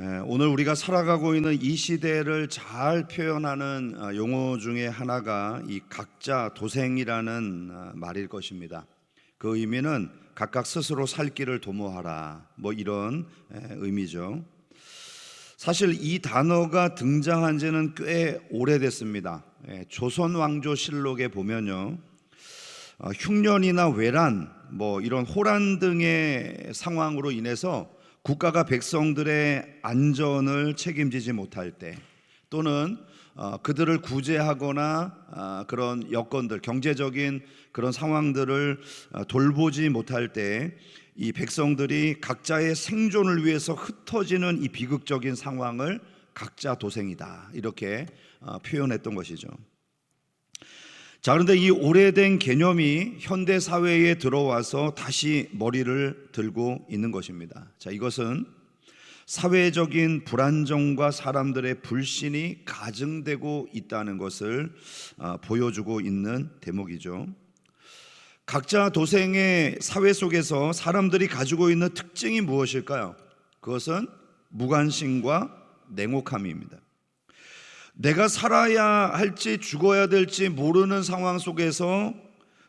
오늘 우리가 살아가고 있는 이 시대를 잘 표현하는 용어 중에 하나가 이 각자 도생이라는 말일 것입니다. 그 의미는 각각 스스로 살 길을 도모하라, 이런 의미죠. 사실 이 단어가 등장한 지는 꽤 오래됐습니다. 조선왕조실록에 보면요, 흉년이나 외란, 이런 호란 등의 상황으로 인해서 국가가 백성들의 안전을 책임지지 못할 때, 또는 그들을 구제하거나 그런 여건들, 경제적인 그런 상황들을 돌보지 못할 때 이 백성들이 각자의 생존을 위해서 흩어지는 이 비극적인 상황을 각자 도생이다, 이렇게 표현했던 것이죠. 자, 그런데 이 오래된 개념이 현대 사회에 들어와서 다시 머리를 들고 있는 것입니다. 자, 이것은 사회적인 불안정과 사람들의 불신이 가증되고 있다는 것을 보여주고 있는 대목이죠. 각자 도생의 사회 속에서 사람들이 가지고 있는 특징이 무엇일까요? 그것은 무관심과 냉혹함입니다. 내가 살아야 할지 죽어야 될지 모르는 상황 속에서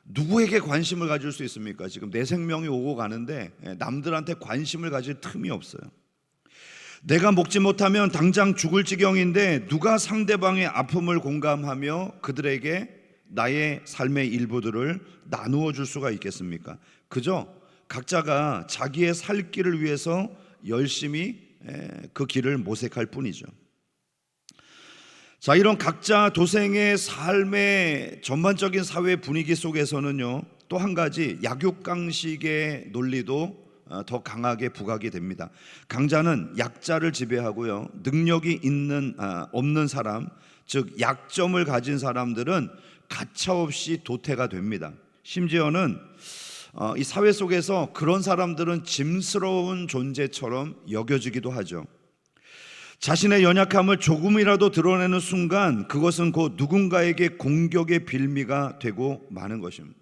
누구에게 관심을 가질 수 있습니까? 지금 내 생명이 오고 가는데 남들한테 관심을 가질 틈이 없어요. 내가 먹지 못하면 당장 죽을 지경인데 누가 상대방의 아픔을 공감하며 그들에게 나의 삶의 일부들을 나누어 줄 수가 있겠습니까? 그저 각자가 자기의 살 길을 위해서 열심히 그 길을 모색할 뿐이죠. 자, 이런 각자 도생의 삶의 전반적인 사회 분위기 속에서는요, 또 한 가지 약육강식의 논리도 더 강하게 부각이 됩니다. 강자는 약자를 지배하고요, 능력이 없는 사람, 즉 약점을 가진 사람들은 가차없이 도태가 됩니다. 심지어는 이 사회 속에서 그런 사람들은 짐스러운 존재처럼 여겨지기도 하죠. 자신의 연약함을 조금이라도 드러내는 순간 그것은 곧 누군가에게 공격의 빌미가 되고 마는 것입니다.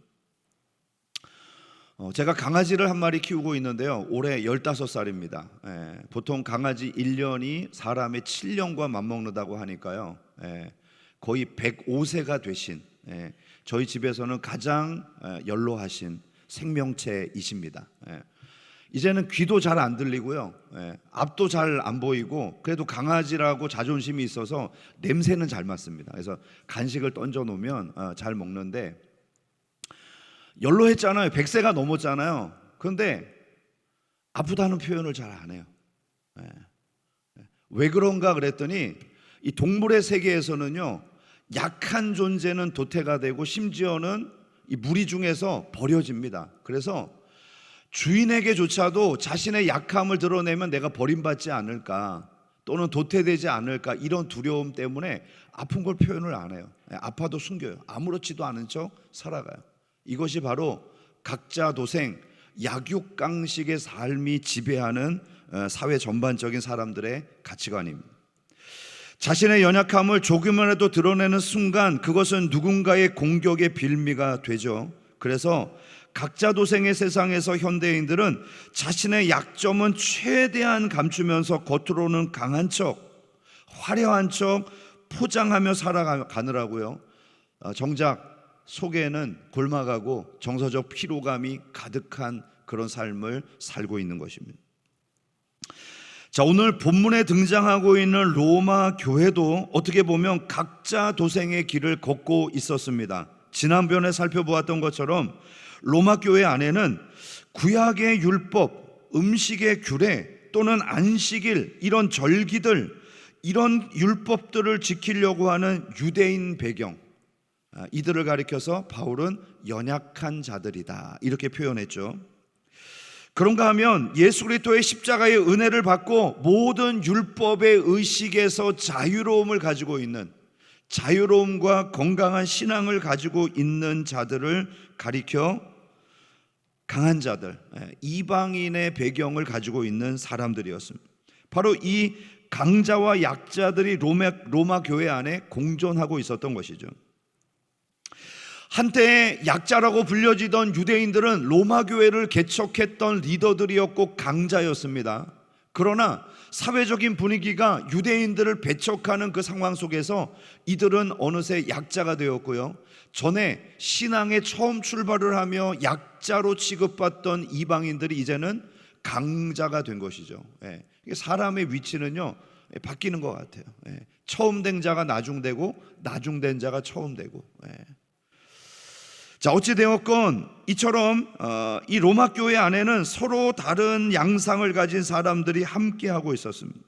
제가 강아지를 한 마리 키우고 있는데요, 올해 15살입니다. 보통 강아지 1년이 사람의 7년과 맞먹는다고 하니까요, 거의 105세가 되신, 저희 집에서는 가장 연로하신 생명체이십니다. 이제는 귀도 잘 안 들리고요, 앞도 잘 안 보이고, 그래도 강아지라고 자존심이 있어서 냄새는 잘 맡습니다. 그래서 간식을 던져 놓으면 잘 먹는데, 연로했잖아요. 100세가 넘었잖아요. 그런데 아프다는 표현을 잘 안 해요. 왜 그런가 그랬더니 이 동물의 세계에서는요, 약한 존재는 도태가 되고 심지어는 이 무리 중에서 버려집니다. 그래서 주인에게조차도 자신의 약함을 드러내면 내가 버림받지 않을까, 또는 도태되지 않을까, 이런 두려움 때문에 아픈 걸 표현을 안 해요. 아파도 숨겨요. 아무렇지도 않은 척 살아가요. 이것이 바로 각자 도생, 약육강식의 삶이 지배하는 사회 전반적인 사람들의 가치관입니다. 자신의 연약함을 조금이라도 드러내는 순간 그것은 누군가의 공격의 빌미가 되죠. 그래서 각자 도생의 세상에서 현대인들은 자신의 약점은 최대한 감추면서 겉으로는 강한 척, 화려한 척 포장하며 살아가느라고요, 정작 속에는 골마가고 정서적 피로감이 가득한 그런 삶을 살고 있는 것입니다. 자, 오늘 본문에 등장하고 있는 로마 교회도 어떻게 보면 각자 도생의 길을 걷고 있었습니다. 지난번에 살펴보았던 것처럼 로마 교회 안에는 구약의 율법, 음식의 규례, 또는 안식일, 이런 절기들, 이런 율법들을 지키려고 하는 유대인 배경, 이들을 가리켜서 바울은 연약한 자들이다, 이렇게 표현했죠. 그런가 하면 예수 그리스도의 십자가의 은혜를 받고 모든 율법의 의식에서 자유로움을 가지고 있는, 자유로움과 건강한 신앙을 가지고 있는 자들을 가리켜 강한 자들, 이방인의 배경을 가지고 있는 사람들이었습니다. 바로 이 강자와 약자들이 로마 교회 안에 공존하고 있었던 것이죠. 한때 약자라고 불려지던 유대인들은 로마 교회를 개척했던 리더들이었고 강자였습니다. 그러나 사회적인 분위기가 유대인들을 배척하는 그 상황 속에서 이들은 어느새 약자가 되었고요, 전에 신앙에 처음 출발을 하며 약자로 취급받던 이방인들이 이제는 강자가 된 것이죠. 예. 사람의 위치는요, 바뀌는 것 같아요. 예. 처음 된 자가 나중되고 나중된 자가 처음 되고. 예. 자, 어찌되었건 이처럼 이 로마 교회 안에는 서로 다른 양상을 가진 사람들이 함께하고 있었습니다.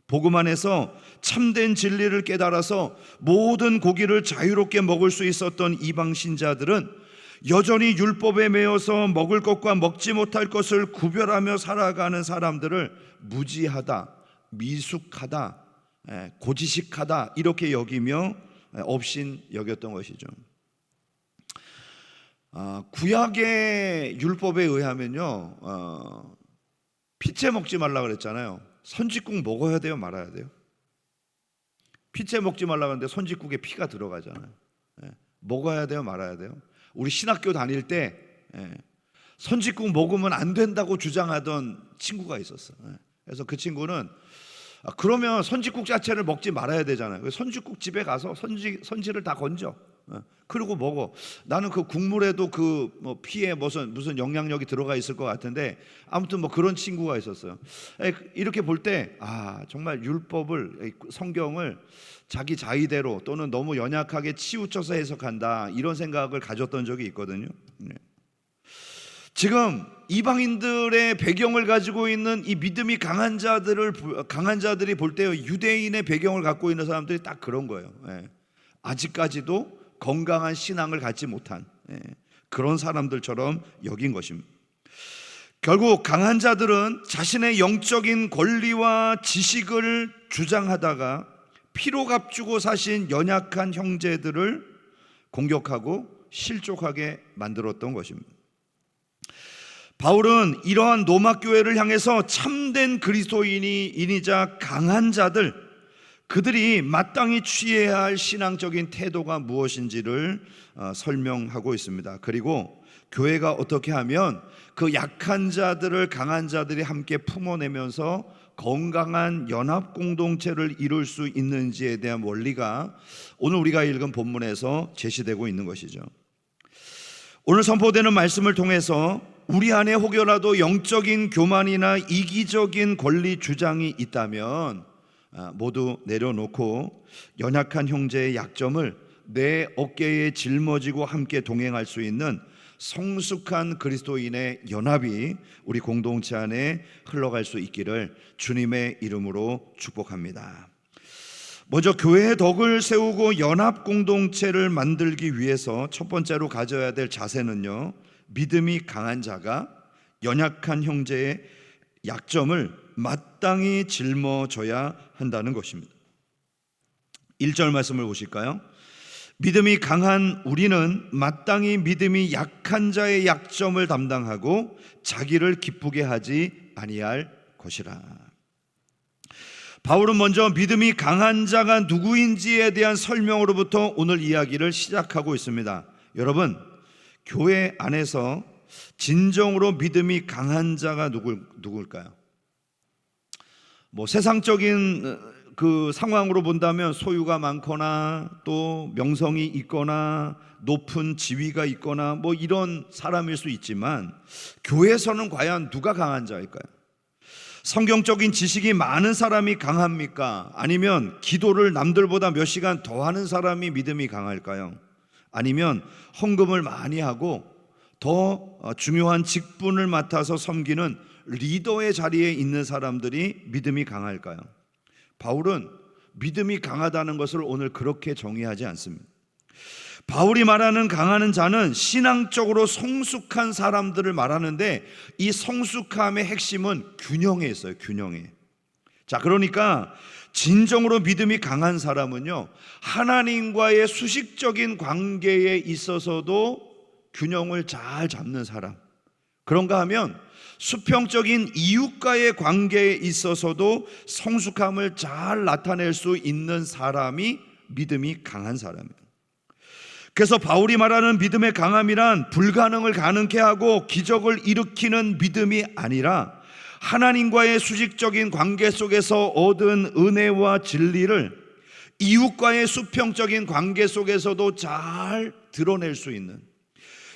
복음 안에서 참된 진리를 깨달아서 모든 고기를 자유롭게 먹을 수 있었던 이방 신자들은 여전히 율법에 매여서 먹을 것과 먹지 못할 것을 구별하며 살아가는 사람들을 무지하다, 미숙하다, 고지식하다 이렇게 여기며 업신 여겼던 것이죠. 구약의 율법에 의하면요, 피채 먹지 말라 그랬잖아요. 선지국 먹어야 돼요, 말아야 돼요? 피채 먹지 말라 그랬는데 선지국에 피가 들어가잖아요. 먹어야 돼요, 말아야 돼요? 우리 신학교 다닐 때 선지국 먹으면 안 된다고 주장하던 친구가 있었어요. 그래서 그 친구는 그러면 선지국 자체를 먹지 말아야 되잖아요. 선지국 집에 가서 선지를 다 건져. 그리고 먹어. 나는 그 국물에도 그 뭐 피에 무슨 영양력이 들어가 있을 것 같은데 아무튼 뭐 그런 친구가 있었어요. 이렇게 볼 때 정말 율법을, 성경을 자기 자의대로 또는 너무 연약하게 치우쳐서 해석한다, 이런 생각을 가졌던 적이 있거든요. 지금 이방인들의 배경을 가지고 있는 이 믿음이 강한 자들이 볼 때 유대인의 배경을 갖고 있는 사람들이 딱 그런 거예요. 아직까지도 건강한 신앙을 갖지 못한 그런 사람들처럼 여긴 것입니다. 결국 강한 자들은 자신의 영적인 권리와 지식을 주장하다가 피로 값주고 사신 연약한 형제들을 공격하고 실족하게 만들었던 것입니다. 바울은 이러한 로마 교회를 향해서 참된 그리스도인이자 강한 자들, 그들이 마땅히 취해야 할 신앙적인 태도가 무엇인지를 설명하고 있습니다. 그리고 교회가 어떻게 하면 그 약한 자들을 강한 자들이 함께 품어내면서 건강한 연합 공동체를 이룰 수 있는지에 대한 원리가 오늘 우리가 읽은 본문에서 제시되고 있는 것이죠. 오늘 선포되는 말씀을 통해서 우리 안에 혹여라도 영적인 교만이나 이기적인 권리 주장이 있다면 모두 내려놓고 연약한 형제의 약점을 내 어깨에 짊어지고 함께 동행할 수 있는 성숙한 그리스도인의 연합이 우리 공동체 안에 흘러갈 수 있기를 주님의 이름으로 축복합니다. 먼저 교회의 덕을 세우고 연합 공동체를 만들기 위해서 첫 번째로 가져야 될 자세는요, 믿음이 강한 자가 연약한 형제의 약점을 마땅히 짊어져야 한다는 것입니다. 1절 말씀을 보실까요? 믿음이 강한 우리는 마땅히 믿음이 약한 자의 약점을 담당하고 자기를 기쁘게 하지 아니할 것이라. 바울은 먼저 믿음이 강한 자가 누구인지에 대한 설명으로부터 오늘 이야기를 시작하고 있습니다. 여러분, 교회 안에서 진정으로 믿음이 강한 자가 누굴까요? 뭐 세상적인 그 상황으로 본다면 소유가 많거나 또 명성이 있거나 높은 지위가 있거나 뭐 이런 사람일 수 있지만, 교회에서는 과연 누가 강한 자일까요? 성경적인 지식이 많은 사람이 강합니까? 아니면 기도를 남들보다 몇 시간 더 하는 사람이 믿음이 강할까요? 아니면 헌금을 많이 하고 더 중요한 직분을 맡아서 섬기는 리더의 자리에 있는 사람들이 믿음이 강할까요? 바울은 믿음이 강하다는 것을 오늘 그렇게 정의하지 않습니다. 바울이 말하는 강한 자는 신앙적으로 성숙한 사람들을 말하는데, 이 성숙함의 핵심은 균형에 있어요. 균형에. 자, 그러니까 진정으로 믿음이 강한 사람은요, 하나님과의 수식적인 관계에 있어서도 균형을 잘 잡는 사람. 그런가 하면 수평적인 이웃과의 관계에 있어서도 성숙함을 잘 나타낼 수 있는 사람이 믿음이 강한 사람이에요. 그래서 바울이 말하는 믿음의 강함이란 불가능을 가능케 하고 기적을 일으키는 믿음이 아니라 하나님과의 수직적인 관계 속에서 얻은 은혜와 진리를 이웃과의 수평적인 관계 속에서도 잘 드러낼 수 있는,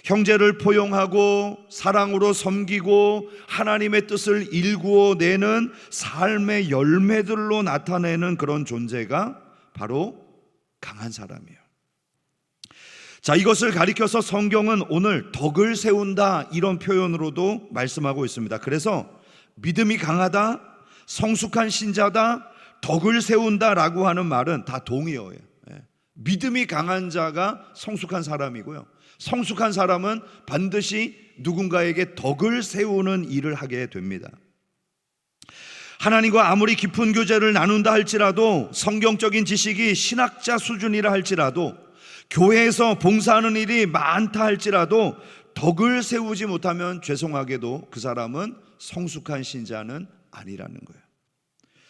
형제를 포용하고 사랑으로 섬기고 하나님의 뜻을 일구어내는 삶의 열매들로 나타내는 그런 존재가 바로 강한 사람이에요. 자, 이것을 가리켜서 성경은 오늘 덕을 세운다 이런 표현으로도 말씀하고 있습니다. 그래서 믿음이 강하다, 성숙한 신자다, 덕을 세운다라고 하는 말은 다 동의어예요. 믿음이 강한 자가 성숙한 사람이고요, 성숙한 사람은 반드시 누군가에게 덕을 세우는 일을 하게 됩니다. 하나님과 아무리 깊은 교제를 나눈다 할지라도, 성경적인 지식이 신학자 수준이라 할지라도, 교회에서 봉사하는 일이 많다 할지라도 덕을 세우지 못하면 죄송하게도 그 사람은 성숙한 신자는 아니라는 거예요.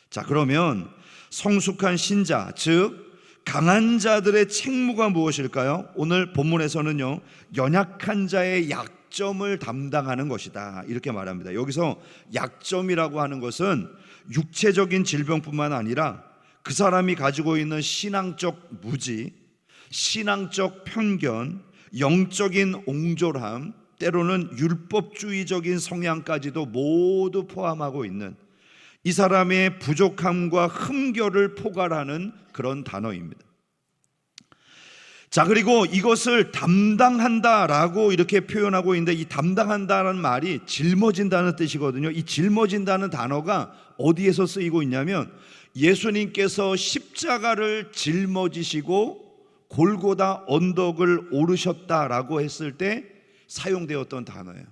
자, 그러면 성숙한 신자, 즉 강한 자들의 책무가 무엇일까요? 오늘 본문에서는요, 연약한 자의 약점을 담당하는 것이다 이렇게 말합니다. 여기서 약점이라고 하는 것은 육체적인 질병뿐만 아니라 그 사람이 가지고 있는 신앙적 무지, 신앙적 편견, 영적인 옹졸함, 때로는 율법주의적인 성향까지도 모두 포함하고 있는 이 사람의 부족함과 흠결을 포괄하는 그런 단어입니다. 자, 그리고 이것을 담당한다라고 이렇게 표현하고 있는데, 이 담당한다라는 말이 짊어진다는 뜻이거든요. 이 짊어진다는 단어가 어디에서 쓰이고 있냐면, 예수님께서 십자가를 짊어지시고 골고다 언덕을 오르셨다라고 했을 때 사용되었던 단어예요.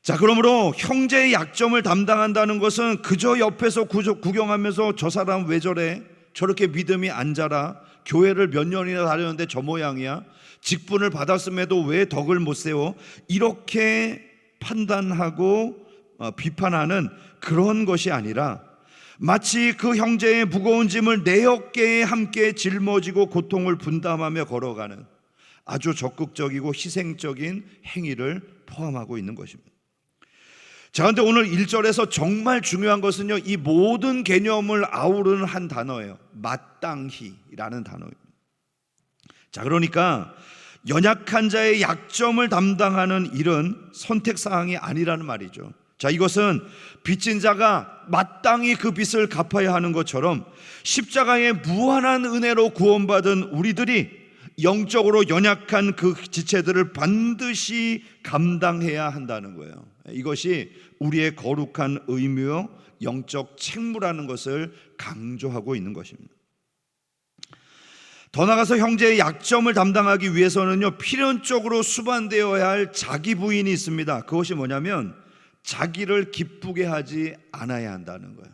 자, 그러므로 형제의 약점을 담당한다는 것은 그저 옆에서 구경하면서 저 사람 왜 저래? 저렇게 믿음이 안 자라? 교회를 몇 년이나 다녔는데 저 모양이야? 직분을 받았음에도 왜 덕을 못 세워? 이렇게 판단하고 비판하는 그런 것이 아니라, 마치 그 형제의 무거운 짐을 내 어깨에 함께 짊어지고 고통을 분담하며 걸어가는 아주 적극적이고 희생적인 행위를 포함하고 있는 것입니다. 자, 그런데 오늘 1절에서 정말 중요한 것은요, 이 모든 개념을 아우르는 한 단어예요. 마땅히라는 단어입니다. 자, 그러니까 연약한 자의 약점을 담당하는 일은 선택사항이 아니라는 말이죠. 자, 이것은 빚진 자가 마땅히 그 빚을 갚아야 하는 것처럼 십자가의 무한한 은혜로 구원받은 우리들이 영적으로 연약한 그 지체들을 반드시 감당해야 한다는 거예요. 이것이 우리의 거룩한 의무요 영적 책무라는 것을 강조하고 있는 것입니다. 더 나아가서 형제의 약점을 담당하기 위해서는요, 필연적으로 수반되어야 할 자기 부인이 있습니다. 그것이 뭐냐면 자기를 기쁘게 하지 않아야 한다는 거예요.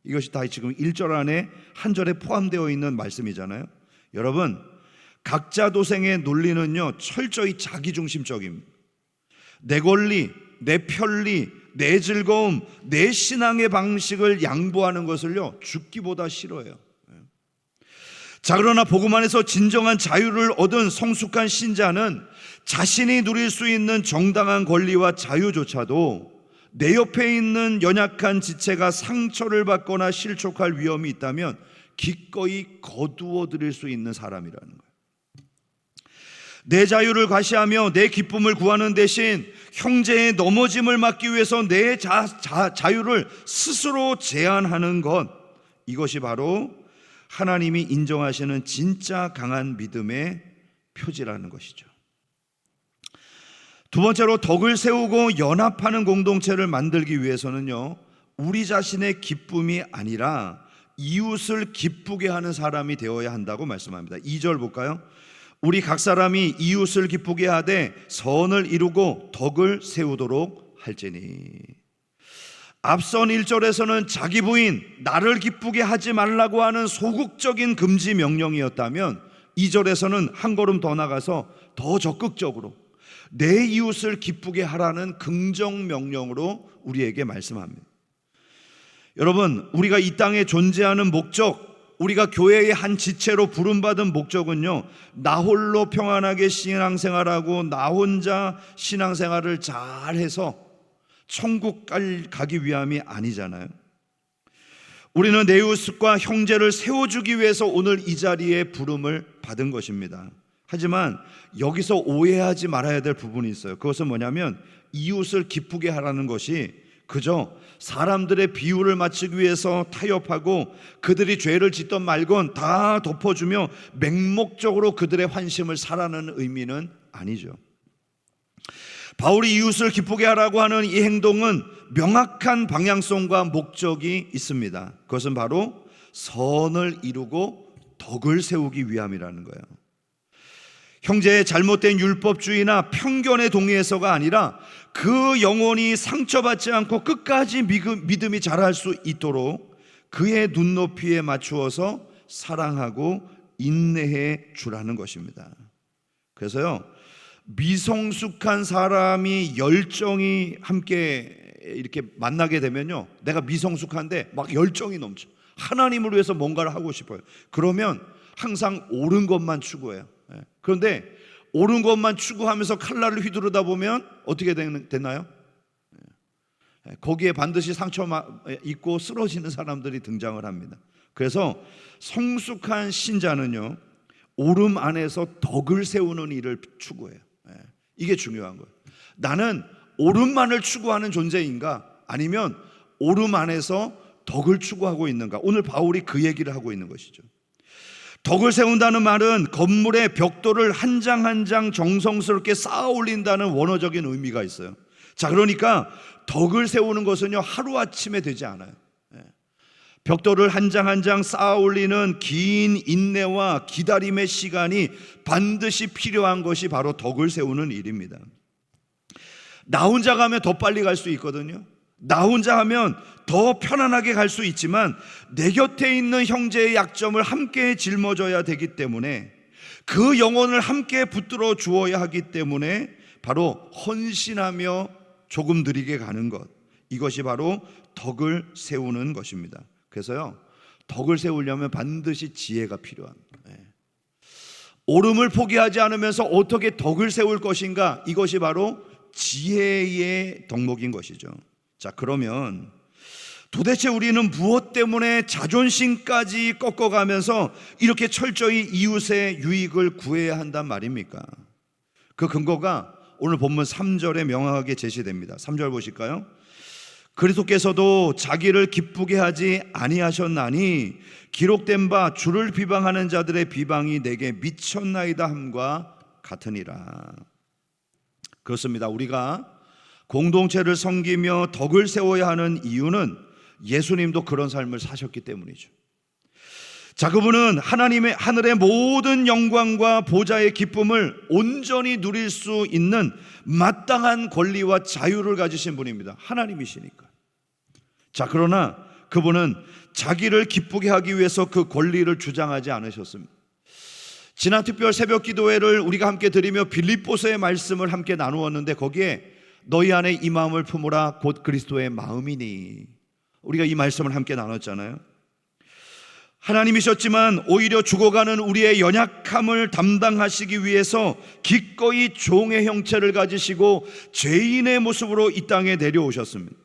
이것이 다 지금 1절 안에 한 절에 포함되어 있는 말씀이잖아요. 여러분, 각자 도생의 논리는요 철저히 자기중심적입니다. 내 권리, 내 편리, 내 즐거움, 내 신앙의 방식을 양보하는 것을요 죽기보다 싫어해요. 자, 그러나 복음 안에서 진정한 자유를 얻은 성숙한 신자는 자신이 누릴 수 있는 정당한 권리와 자유조차도 내 옆에 있는 연약한 지체가 상처를 받거나 실족할 위험이 있다면 기꺼이 거두어 드릴 수 있는 사람이라는 거예요. 내 자유를 과시하며 내 기쁨을 구하는 대신 형제의 넘어짐을 막기 위해서 내 자유를 스스로 제한하는 것, 이것이 바로 하나님이 인정하시는 진짜 강한 믿음의 표지라는 것이죠. 두 번째로, 덕을 세우고 연합하는 공동체를 만들기 위해서는요, 우리 자신의 기쁨이 아니라 이웃을 기쁘게 하는 사람이 되어야 한다고 말씀합니다. 2절 볼까요? 우리 각 사람이 이웃을 기쁘게 하되 선을 이루고 덕을 세우도록 할지니. 앞선 1절에서는 자기 부인, 나를 기쁘게 하지 말라고 하는 소극적인 금지 명령이었다면 2절에서는 한 걸음 더 나가서 더 적극적으로 내 이웃을 기쁘게 하라는 긍정 명령으로 우리에게 말씀합니다. 여러분, 우리가 이 땅에 존재하는 목적, 우리가 교회의 한 지체로 부름받은 목적은요, 나 홀로 평안하게 신앙생활하고 나 혼자 신앙생활을 잘해서 천국 가기 위함이 아니잖아요. 우리는 내 이웃과 형제를 세워주기 위해서 오늘 이 자리에 부름을 받은 것입니다. 하지만 여기서 오해하지 말아야 될 부분이 있어요. 그것은 뭐냐면 이웃을 기쁘게 하라는 것이 그저 사람들의 비유를 맞추기 위해서 타협하고 그들이 죄를 짓던 말건 다 덮어주며 맹목적으로 그들의 환심을 사라는 의미는 아니죠. 바울이 이웃을 기쁘게 하라고 하는 이 행동은 명확한 방향성과 목적이 있습니다. 그것은 바로 선을 이루고 덕을 세우기 위함이라는 거예요. 형제의 잘못된 율법주의나 편견에 동의해서가 아니라 그 영혼이 상처받지 않고 끝까지 믿음이 자랄 수 있도록 그의 눈높이에 맞추어서 사랑하고 인내해 주라는 것입니다. 그래서요, 미성숙한 사람이 열정이 함께 이렇게 만나게 되면요, 내가 미성숙한데 막 열정이 넘쳐 하나님을 위해서 뭔가를 하고 싶어요. 그러면 항상 옳은 것만 추구해요. 그런데 옳은 것만 추구하면서 칼날을 휘두르다 보면 어떻게 됐나요? 거기에 반드시 상처 입고 쓰러지는 사람들이 등장을 합니다. 그래서 성숙한 신자는요, 옳음 안에서 덕을 세우는 일을 추구해요. 이게 중요한 거예요. 나는 옳음만을 추구하는 존재인가, 아니면 옳음 안에서 덕을 추구하고 있는가? 오늘 바울이 그 얘기를 하고 있는 것이죠. 덕을 세운다는 말은 건물의 벽돌을 한 장 한 장 정성스럽게 쌓아 올린다는 원어적인 의미가 있어요. 자, 그러니까 덕을 세우는 것은요, 하루아침에 되지 않아요. 벽돌을 한 장 한 장 쌓아 올리는 긴 인내와 기다림의 시간이 반드시 필요한 것이 바로 덕을 세우는 일입니다. 나 혼자 가면 더 빨리 갈 수 있거든요. 나 혼자 하면 더 편안하게 갈 수 있지만 내 곁에 있는 형제의 약점을 함께 짊어져야 되기 때문에, 그 영혼을 함께 붙들어 주어야 하기 때문에 바로 헌신하며 조금 느리게 가는 것, 이것이 바로 덕을 세우는 것입니다. 그래서요, 덕을 세우려면 반드시 지혜가 필요합니다. 옳음을 포기하지 않으면서 어떻게 덕을 세울 것인가, 이것이 바로 지혜의 덕목인 것이죠. 자, 그러면 도대체 우리는 무엇 때문에 자존심까지 꺾어가면서 이렇게 철저히 이웃의 유익을 구해야 한단 말입니까? 그 근거가 오늘 본문 3절에 명확하게 제시됩니다. 3절 보실까요? 그리스도께서도 자기를 기쁘게 하지 아니하셨나니 기록된 바 주를 비방하는 자들의 비방이 내게 미쳤나이다 함과 같으니라. 그렇습니다. 우리가 공동체를 섬기며 덕을 세워야 하는 이유는 예수님도 그런 삶을 사셨기 때문이죠. 자, 그분은 하늘의 모든 영광과 보좌의 기쁨을 온전히 누릴 수 있는 마땅한 권리와 자유를 가지신 분입니다. 하나님이시니까. 자, 그러나 그분은 자기를 기쁘게 하기 위해서 그 권리를 주장하지 않으셨습니다. 지난 특별 새벽 기도회를 우리가 함께 드리며 빌립보서의 말씀을 함께 나누었는데, 거기에 너희 안에 이 마음을 품으라 곧 그리스도의 마음이니, 우리가 이 말씀을 함께 나눴잖아요. 하나님이셨지만 오히려 죽어가는 우리의 연약함을 담당하시기 위해서 기꺼이 종의 형체를 가지시고 죄인의 모습으로 이 땅에 내려오셨습니다.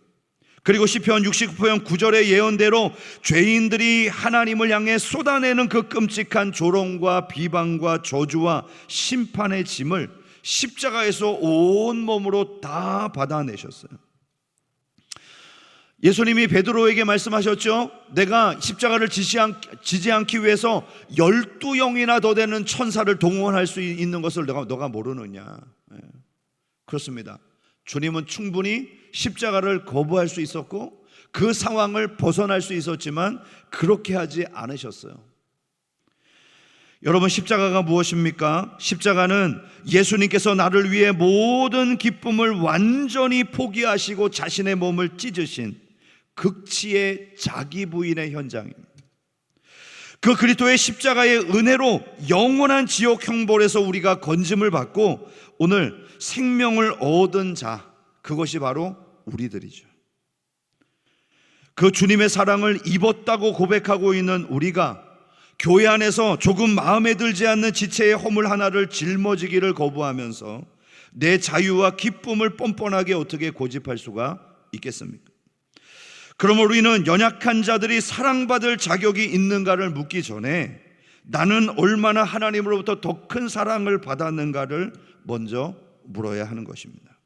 그리고 시편 69편 9절의 예언대로 죄인들이 하나님을 향해 쏟아내는 그 끔찍한 조롱과 비방과 저주와 심판의 짐을 십자가에서 온몸으로 다 받아내셨어요. 예수님이 베드로에게 말씀하셨죠. 내가 십자가를 지지 않기 위해서 12영이나 더 되는 천사를 동원할 수 있는 것을 너가 모르느냐. 그렇습니다. 주님은 충분히 십자가를 거부할 수 있었고 그 상황을 벗어날 수 있었지만 그렇게 하지 않으셨어요. 여러분, 십자가가 무엇입니까? 십자가는 예수님께서 나를 위해 모든 기쁨을 완전히 포기하시고 자신의 몸을 찢으신 극치의 자기 부인의 현장입니다. 그 그리스도의 십자가의 은혜로 영원한 지옥 형벌에서 우리가 건짐을 받고 오늘 생명을 얻은 자, 그것이 바로 우리들이죠. 그 주님의 사랑을 입었다고 고백하고 있는 우리가 교회 안에서 조금 마음에 들지 않는 지체의 허물 하나를 짊어지기를 거부하면서 내 자유와 기쁨을 뻔뻔하게 어떻게 고집할 수가 있겠습니까? 그러므로 우리는 연약한 자들이 사랑받을 자격이 있는가를 묻기 전에 나는 얼마나 하나님으로부터 더 큰 사랑을 받았는가를 먼저 물어야 하는 것입니다.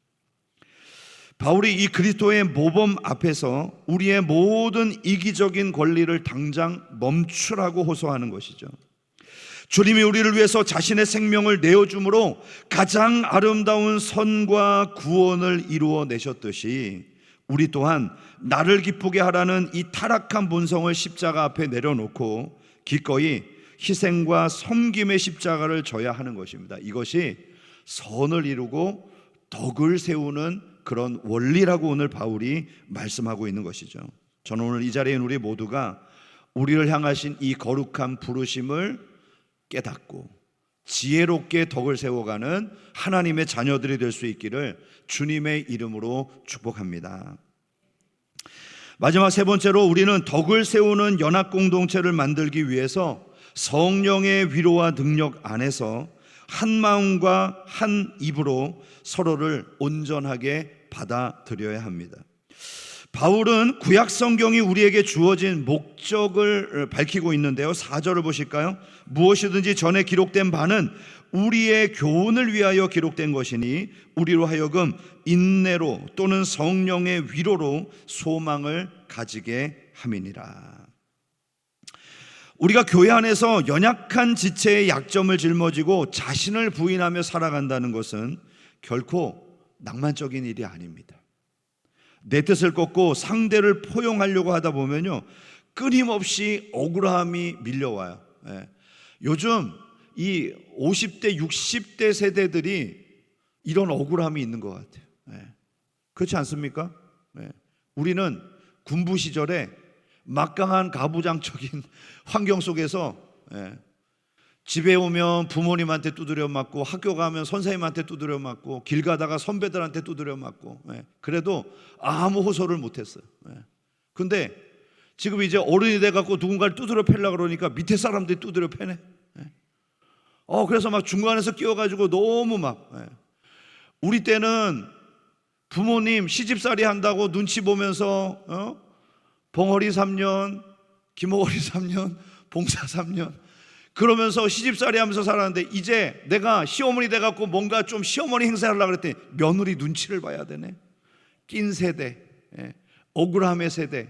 바울이 이 그리스도의 모범 앞에서 우리의 모든 이기적인 권리를 당장 멈추라고 호소하는 것이죠. 주님이 우리를 위해서 자신의 생명을 내어줌으로 가장 아름다운 선과 구원을 이루어내셨듯이 우리 또한 나를 기쁘게 하라는 이 타락한 본성을 십자가 앞에 내려놓고 기꺼이 희생과 섬김의 십자가를 져야 하는 것입니다. 이것이 선을 이루고 덕을 세우는 그런 원리라고 오늘 바울이 말씀하고 있는 것이죠. 저는 오늘 이 자리에 있는 우리 모두가 우리를 향하신 이 거룩한 부르심을 깨닫고 지혜롭게 덕을 세워가는 하나님의 자녀들이 될 수 있기를 주님의 이름으로 축복합니다. 마지막 세 번째로 우리는 덕을 세우는 연합 공동체를 만들기 위해서 성령의 위로와 능력 안에서 한 마음과 한 입으로 서로를 온전하게 받아들여야 합니다. 바울은 구약 성경이 우리에게 주어진 목적을 밝히고 있는데요. 4절을 보실까요? 무엇이든지 전에 기록된 바는 우리의 교훈을 위하여 기록된 것이니 우리로 하여금 인내로 또는 성령의 위로로 소망을 가지게 함이니라. 우리가 교회 안에서 연약한 지체의 약점을 짊어지고 자신을 부인하며 살아간다는 것은 결코 낭만적인 일이 아닙니다. 내 뜻을 꺾고 상대를 포용하려고 하다 보면요, 끊임없이 억울함이 밀려와요. 요즘 이 50대, 60대 세대들이 이런 억울함이 있는 것 같아요. 그렇지 않습니까? 우리는 군부 시절에 막강한 가부장적인 환경 속에서 집에 오면 부모님한테 두드려 맞고, 학교 가면 선생님한테 두드려 맞고, 길 가다가 선배들한테 두드려 맞고, 그래도 아무 호소를 못했어요. 근데 지금 이제 어른이 돼갖고 누군가를 두드려 패려고 그러니까 밑에 사람들이 두드려 패네. 그래서 막 중간에서 끼어가지고 너무 막, 우리 때는 부모님 시집살이 한다고 눈치 보면서 봉어리 3년, 김어거리 3년, 봉사 3년 그러면서 시집살이 하면서 살았는데, 이제 내가 시어머니 돼갖고 뭔가 좀 시어머니 행세하려고 그랬더니 며느리 눈치를 봐야 되네. 낀 세대, 억울함의 세대.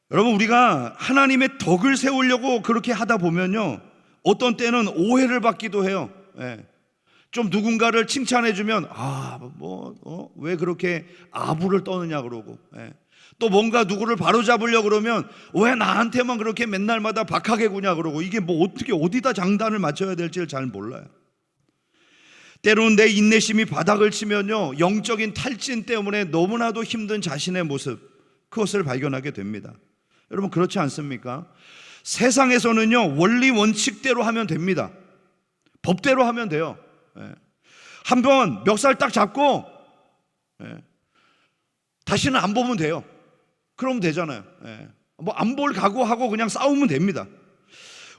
여러분, 우리가 하나님의 덕을 세우려고 그렇게 하다 보면요, 어떤 때는 오해를 받기도 해요. 좀 누군가를 칭찬해주면 왜 그렇게 아부를 떠느냐 그러고, 또 뭔가 누구를 바로잡으려고 그러면 왜 나한테만 그렇게 맨날마다 박하게 구냐 그러고, 이게 뭐 어떻게 어디다 장단을 맞춰야 될지를 잘 몰라요. 때로는 내 인내심이 바닥을 치면요, 영적인 탈진 때문에 너무나도 힘든 자신의 모습, 그것을 발견하게 됩니다. 여러분, 그렇지 않습니까? 세상에서는요, 원리 원칙대로 하면 됩니다. 법대로 하면 돼요. 한번 멱살 딱 잡고 다시는 안 보면 돼요. 그러면 되잖아요. 뭐 안 볼 각오하고 그냥 싸우면 됩니다.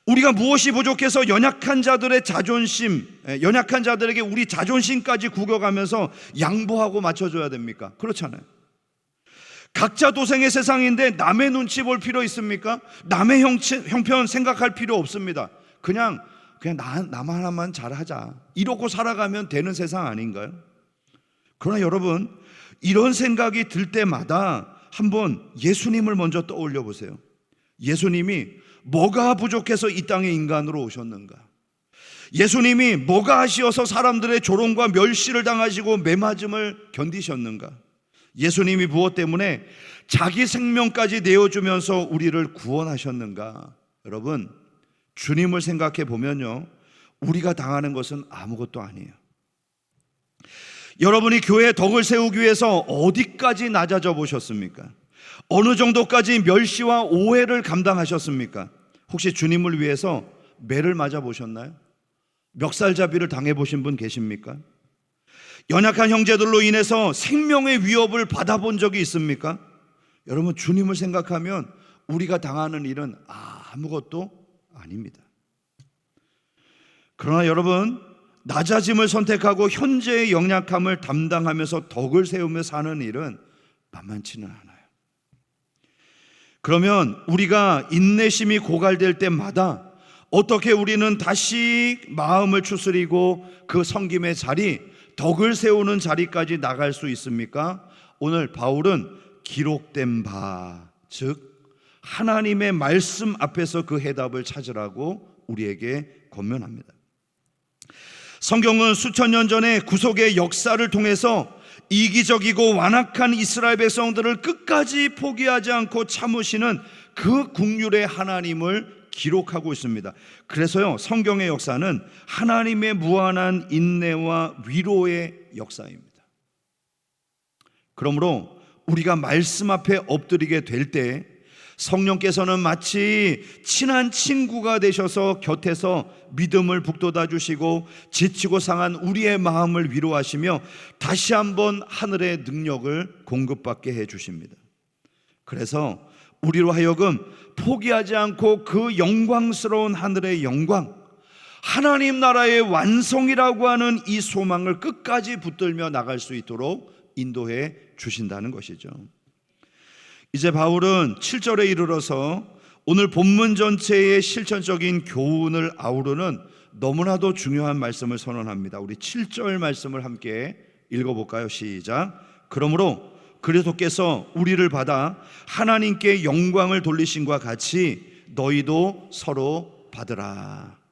우리가 무엇이 부족해서 연약한 자들의 자존심, 연약한 자들에게 우리 자존심까지 구겨가면서 양보하고 맞춰줘야 됩니까? 그렇잖아요. 각자 도생의 세상인데 남의 눈치 볼 필요 있습니까? 남의 형편 생각할 필요 없습니다. 그냥 남 하나만 잘하자, 이러고 살아가면 되는 세상 아닌가요? 그러나 여러분, 이런 생각이 들 때마다 한번 예수님을 먼저 떠올려 보세요. 예수님이 뭐가 부족해서 이 땅에 인간으로 오셨는가? 예수님이 뭐가 아쉬워서 사람들의 조롱과 멸시를 당하시고 매맞음을 견디셨는가? 예수님이 무엇 때문에 자기 생명까지 내어주면서 우리를 구원하셨는가? 여러분, 주님을 생각해 보면요, 우리가 당하는 것은 아무것도 아니에요. 여러분이 교회의 덕을 세우기 위해서 어디까지 낮아져 보셨습니까? 어느 정도까지 멸시와 오해를 감당하셨습니까? 혹시 주님을 위해서 매를 맞아 보셨나요? 멱살잡이를 당해 보신 분 계십니까? 연약한 형제들로 인해서 생명의 위협을 받아본 적이 있습니까? 여러분, 주님을 생각하면 우리가 당하는 일은 아무것도 아닙니다. 그러나 여러분, 낮아짐을 선택하고 현재의 연약함을 담당하면서 덕을 세우며 사는 일은 만만치는 않아요. 그러면 우리가 인내심이 고갈될 때마다 어떻게 우리는 다시 마음을 추스리고 그 섬김의 자리, 덕을 세우는 자리까지 나갈 수 있습니까? 오늘 바울은 기록된 바, 즉 하나님의 말씀 앞에서 그 해답을 찾으라고 우리에게 권면합니다. 성경은 수천 년 전에 구속의 역사를 통해서 이기적이고 완악한 이스라엘 백성들을 끝까지 포기하지 않고 참으시는 그 긍휼의 하나님을 기록하고 있습니다. 그래서요, 성경의 역사는 하나님의 무한한 인내와 위로의 역사입니다. 그러므로 우리가 말씀 앞에 엎드리게 될 때 성령께서는 마치 친한 친구가 되셔서 곁에서 믿음을 북돋아 주시고 지치고 상한 우리의 마음을 위로하시며 다시 한번 하늘의 능력을 공급받게 해 주십니다. 그래서 우리로 하여금 포기하지 않고 그 영광스러운 하늘의 영광, 하나님 나라의 완성이라고 하는 이 소망을 끝까지 붙들며 나갈 수 있도록 인도해 주신다는 것이죠. 이제 바울은 7절에 이르러서 오늘 본문 전체의 실천적인 교훈을 아우르는 너무나도 중요한 말씀을 선언합니다. 우리 7절 말씀을 함께 읽어볼까요? 시작. 그러므로 그리스도께서 우리를 받아 하나님께 영광을 돌리심과 같이 너희도 서로 받으라.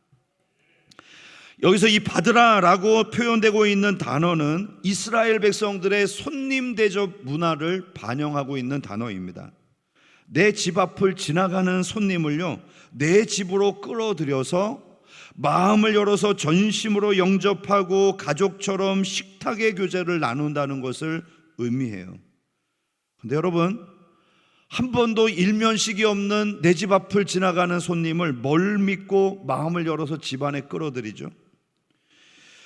여기서 이 받으라라고 표현되고 있는 단어는 이스라엘 백성들의 손님 대접 문화를 반영하고 있는 단어입니다. 내 집 앞을 지나가는 손님을요, 내 집으로 끌어들여서 마음을 열어서 전심으로 영접하고 가족처럼 식탁의 교제를 나눈다는 것을 의미해요. 근데 여러분, 한 번도 일면식이 없는 내 집 앞을 지나가는 손님을 뭘 믿고 마음을 열어서 집 안에 끌어들이죠?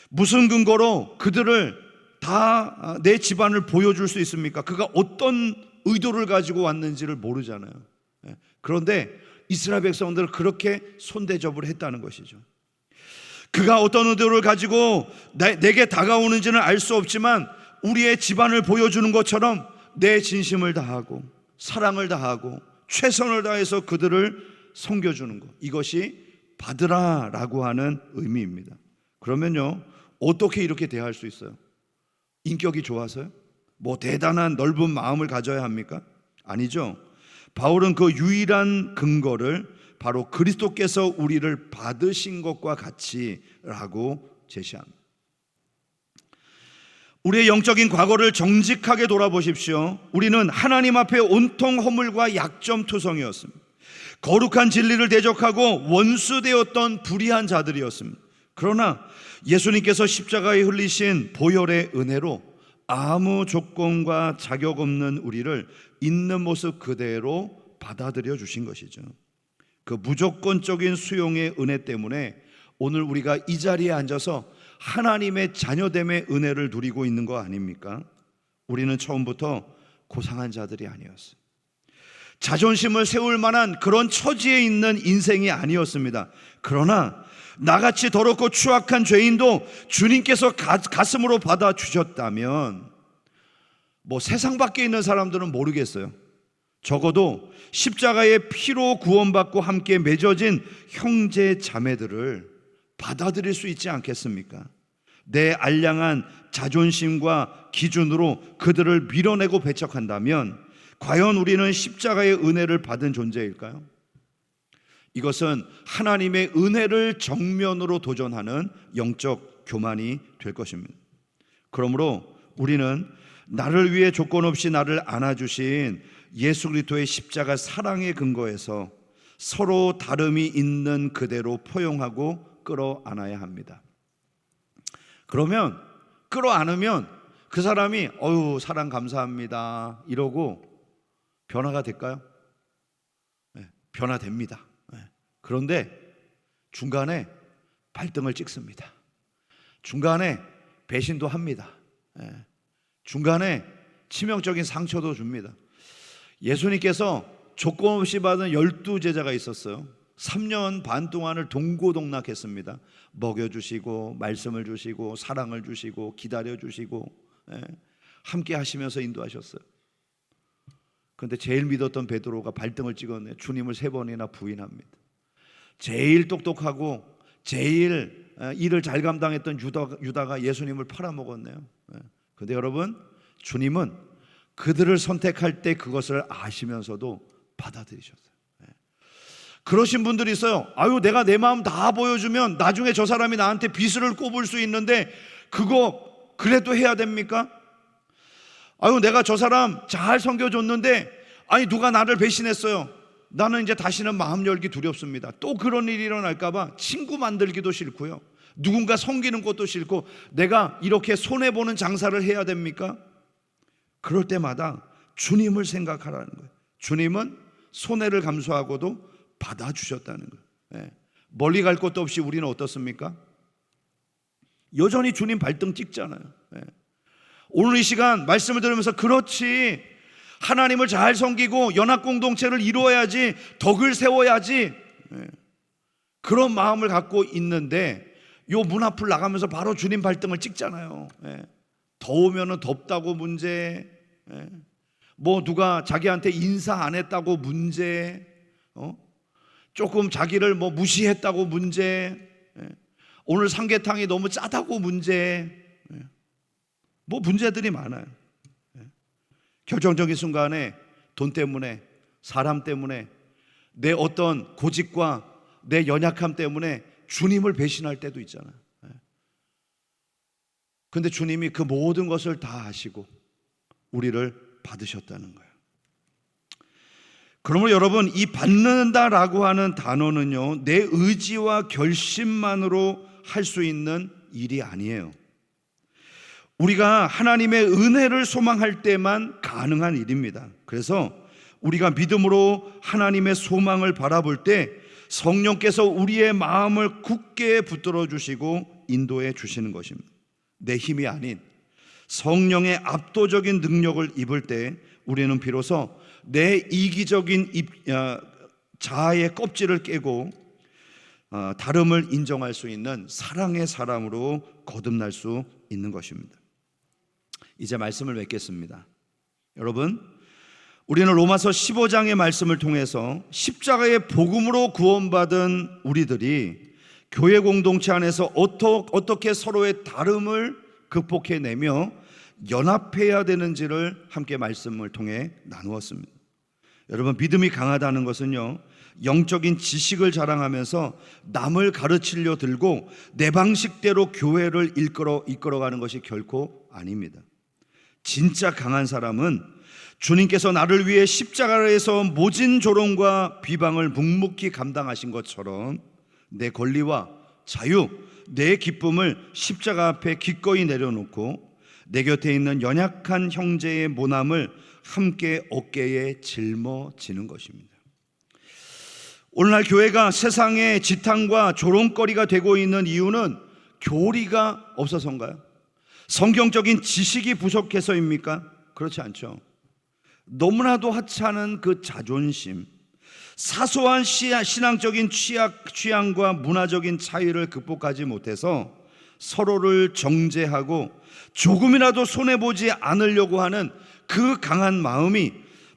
무슨 근거로 그들을 다 내 집안을 보여줄 수 있습니까? 그가 어떤 의도를 가지고 왔는지를 모르잖아요. 그런데 이스라엘 백성들은 그렇게 손대접을 했다는 것이죠. 그가 어떤 의도를 가지고 내게 다가오는지는 알 수 없지만 우리의 집안을 보여주는 것처럼 내 진심을 다하고 사랑을 다하고 최선을 다해서 그들을 섬겨주는 것, 이것이 받으라라고 하는 의미입니다. 그러면요, 어떻게 이렇게 대할 수 있어요? 인격이 좋아서요? 뭐 대단한 넓은 마음을 가져야 합니까? 아니죠. 바울은 그 유일한 근거를 바로 그리스도께서 우리를 받으신 것과 같이라고 제시합니다. 우리의 영적인 과거를 정직하게 돌아보십시오. 우리는 하나님 앞에 온통 허물과 약점투성이었습니다. 거룩한 진리를 대적하고 원수되었던 불의한 자들이었습니다. 그러나 예수님께서 십자가에 흘리신 보혈의 은혜로 아무 조건과 자격 없는 우리를 있는 모습 그대로 받아들여 주신 것이죠. 그 무조건적인 수용의 은혜 때문에 오늘 우리가 이 자리에 앉아서 하나님의 자녀됨의 은혜를 누리고 있는 거 아닙니까? 우리는 처음부터 고상한 자들이 아니었어요. 자존심을 세울 만한 그런 처지에 있는 인생이 아니었습니다. 그러나 나같이 더럽고 추악한 죄인도 주님께서 가슴으로 받아주셨다면 뭐 세상 밖에 있는 사람들은 모르겠어요. 적어도 십자가의 피로 구원받고 함께 맺어진 형제 자매들을 받아들일 수 있지 않겠습니까? 내 알량한 자존심과 기준으로 그들을 밀어내고 배척한다면 과연 우리는 십자가의 은혜를 받은 존재일까요? 이것은 하나님의 은혜를 정면으로 도전하는 영적 교만이 될 것입니다. 그러므로 우리는 나를 위해 조건 없이 나를 안아주신 예수 그리스도의 십자가 사랑의 근거에서 서로 다름이 있는 그대로 포용하고 끌어안아야 합니다. 그러면 끌어안으면 그 사람이 어유 사랑 감사합니다 이러고 변화가 될까요? 네, 변화됩니다. 네. 그런데 중간에 발등을 찍습니다. 중간에 배신도 합니다. 네. 중간에 치명적인 상처도 줍니다. 예수님께서 조건 없이 받은 12제자가 있었어요. 3년 반 동안을 동고동락했습니다. 먹여주시고 말씀을 주시고 사랑을 주시고 기다려주시고, 함께 하시면서 인도하셨어요. 그런데 제일 믿었던 베드로가 발등을 찍었네. 주님을 3번이나 부인합니다. 제일 똑똑하고 제일 일을 잘 감당했던 유다가 예수님을 팔아먹었네요. 그런데 여러분, 주님은 그들을 선택할 때 그것을 아시면서도 받아들이셨어요. 그러신 분들이 있어요. 아유, 내가 내 마음 다 보여주면 나중에 저 사람이 나한테 빚을 꼽을 수 있는데 그거 그래도 해야 됩니까? 아유, 내가 저 사람 잘 섬겨줬는데 아니 누가 나를 배신했어요. 나는 이제 다시는 마음 열기 두렵습니다. 또 그런 일이 일어날까 봐 친구 만들기도 싫고요, 누군가 섬기는 것도 싫고, 내가 이렇게 손해보는 장사를 해야 됩니까? 그럴 때마다 주님을 생각하라는 거예요. 주님은 손해를 감수하고도 받아주셨다는 거예요. 멀리 갈 것도 없이 우리는 어떻습니까? 여전히 주님 발등 찍잖아요. 오늘 이 시간 말씀을 들으면서 그렇지, 하나님을 잘 섬기고 연합공동체를 이루어야지, 덕을 세워야지, 그런 마음을 갖고 있는데 요 문 앞을 나가면서 바로 주님 발등을 찍잖아요. 더우면 덥다고 문제, 뭐 누가 자기한테 인사 안 했다고 문제, 조금 자기를 뭐 무시했다고 문제, 오늘 삼계탕이 너무 짜다고 문제, 뭐 문제들이 많아요. 결정적인 순간에 돈 때문에, 사람 때문에, 내 어떤 고집과 내 연약함 때문에 주님을 배신할 때도 있잖아요. 그런데 주님이 그 모든 것을 다 아시고 우리를 받으셨다는 거예요. 그러므로 여러분, 이 받는다라고 하는 단어는요, 내 의지와 결심만으로 할 수 있는 일이 아니에요. 우리가 하나님의 은혜를 소망할 때만 가능한 일입니다. 그래서 우리가 믿음으로 하나님의 소망을 바라볼 때 성령께서 우리의 마음을 굳게 붙들어 주시고 인도해 주시는 것입니다. 내 힘이 아닌 성령의 압도적인 능력을 입을 때 우리는 비로소 내 이기적인 자아의 껍질을 깨고 다름을 인정할 수 있는 사랑의 사람으로 거듭날 수 있는 것입니다. 이제 말씀을 맺겠습니다. 여러분, 우리는 로마서 15장의 말씀을 통해서 십자가의 복음으로 구원받은 우리들이 교회 공동체 안에서 어떻게 서로의 다름을 극복해내며 연합해야 되는지를 함께 말씀을 통해 나누었습니다. 여러분, 믿음이 강하다는 것은요, 영적인 지식을 자랑하면서 남을 가르치려 들고 내 방식대로 교회를 이끌어가는 것이 결코 아닙니다. 진짜 강한 사람은 주님께서 나를 위해 십자가에서 모진 조롱과 비방을 묵묵히 감당하신 것처럼 내 권리와 자유, 내 기쁨을 십자가 앞에 기꺼이 내려놓고 내 곁에 있는 연약한 형제의 모남을 함께 어깨에 짊어지는 것입니다. 오늘날 교회가 세상의 지탄과 조롱거리가 되고 있는 이유는 교리가 없어서인가요? 성경적인 지식이 부족해서입니까? 그렇지 않죠. 너무나도 하찮은 그 자존심, 사소한 신앙적인 취향과 문화적인 차이를 극복하지 못해서 서로를 정죄하고 조금이라도 손해보지 않으려고 하는 그 강한 마음이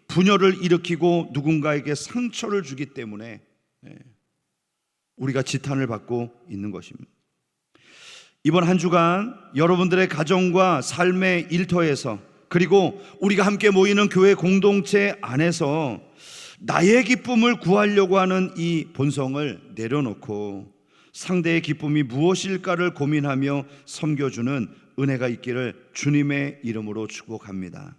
분열을 일으키고 누군가에게 상처를 주기 때문에 우리가 지탄을 받고 있는 것입니다. 이번 한 주간 여러분들의 가정과 삶의 일터에서, 그리고 우리가 함께 모이는 교회 공동체 안에서 나의 기쁨을 구하려고 하는 이 본성을 내려놓고 상대의 기쁨이 무엇일까를 고민하며 섬겨주는 은혜가 있기를 주님의 이름으로 축복합니다.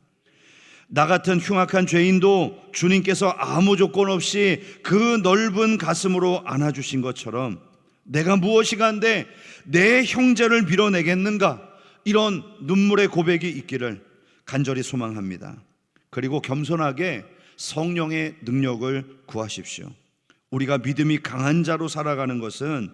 나 같은 흉악한 죄인도 주님께서 아무 조건 없이 그 넓은 가슴으로 안아주신 것처럼 내가 무엇이간데 내 형제를 밀어내겠는가, 이런 눈물의 고백이 있기를 간절히 소망합니다. 그리고 겸손하게 성령의 능력을 구하십시오. 우리가 믿음이 강한 자로 살아가는 것은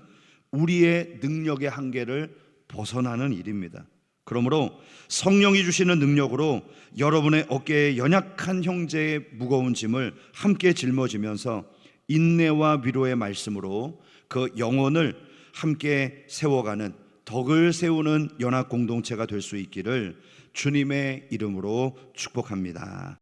우리의 능력의 한계를 벗어나는 일입니다. 그러므로 성령이 주시는 능력으로 여러분의 어깨에 연약한 형제의 무거운 짐을 함께 짊어지면서 인내와 위로의 말씀으로 그 영혼을 함께 세워가는, 덕을 세우는 연합 공동체가 될 수 있기를 주님의 이름으로 축복합니다.